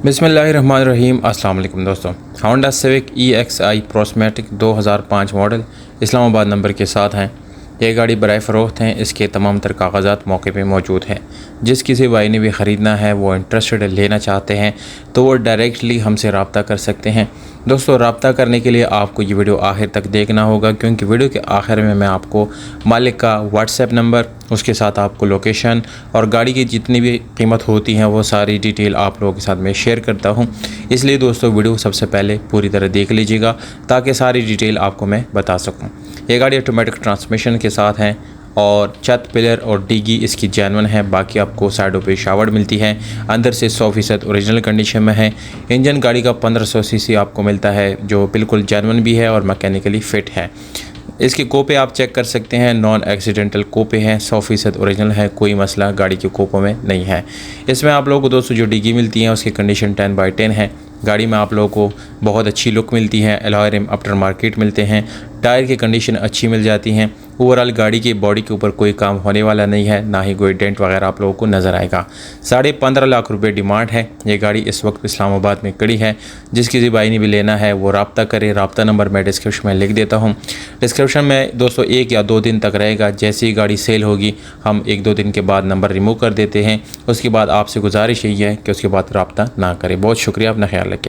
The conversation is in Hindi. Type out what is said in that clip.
बिस्मिल्लाहिर्रहमानिर्रहीम। अस्सलाम वालेकुम दोस्तों। Honda civic EXI प्रोस्मेटिक 2005 model Islamabad number के साथ हैं। ये गाड़ी बराए फ़रोख्त हैं। इसके तमाम तर कागज़ात मौके पे मौजूद हैं। जिस किसी भाई ने भी ख़रीदना है, वो इंटरेस्टेड लेना चाहते हैं तो वो डायरेक्टली हमसे रब्ता कर सकते हैं। दोस्तों, रब्ता करने के लिए आपको ये वीडियो आखिर तक देखना होगा, क्योंकि वीडियो के आखिर में मैं आपको मालिक का व्हाट्सएप नंबर, उसके साथ आपको लोकेशन और गाड़ी की जितनी भी कीमत होती हैं वो सारी डिटेल आप लोगों के साथ मैं शेयर करता हूं। इसलिए दोस्तों, वीडियो सबसे पहले पूरी तरह देख लीजिएगा ताकि सारी डिटेल आपको मैं बता सकूं। ये गाड़ी ऑटोमेटिक ट्रांसमिशन के साथ है और छत, पिलर और डिग्गी इसकी जेन्युइन है। बाकी आपको साइडों पे शावर्ड मिलती है। अंदर से 100% ओरिजिनल कंडीशन में है। इंजन गाड़ी का 1500 सीसी आपको मिलता है, जो बिल्कुल जेन्युइन भी है और मैकेनिकली फ़िट है। इसके कोपे आप चेक कर सकते हैं, नॉन एक्सीडेंटल कोपे हैं, 100% ओरिजिनल है, कोई मसला गाड़ी के कोपों में नहीं है। इसमें आप लोगों को दोस्तों जो डिग्गी मिलती है उसकी कंडीशन 10/10 है। गाड़ी में आप लोगों को बहुत अच्छी लुक मिलती है। अलॉय रिम आफ्टर मार्केट मिलते हैं। टायर की कंडीशन अच्छी मिल जाती हैं। ओवरऑल गाड़ी की बॉडी के ऊपर कोई काम होने वाला नहीं है, ना ही कोई डेंट वगैरह आप लोगों को नज़र आएगा। 15.5 लाख रुपए डिमांड है। ये गाड़ी इस वक्त इस्लामाबाद में खड़ी है। जिस किसी भाई ने भी लेना है वो रब्ता करे। रब्ता नंबर मैं डिस्क्रिप्शन में लिख देता हूँ। डिस्क्रिप्शन में दोस्तों 1 या 2 दिन तक रहेगा। जैसे ही गाड़ी सेल होगी हम 1-2 दिन के बाद नंबर रिमूव कर देते हैं। उसके बाद आपसे गुजारिश यही है कि उसके बाद रब्ता ना करें। बहुत शुक्रिया, अपना ख्याल रखें।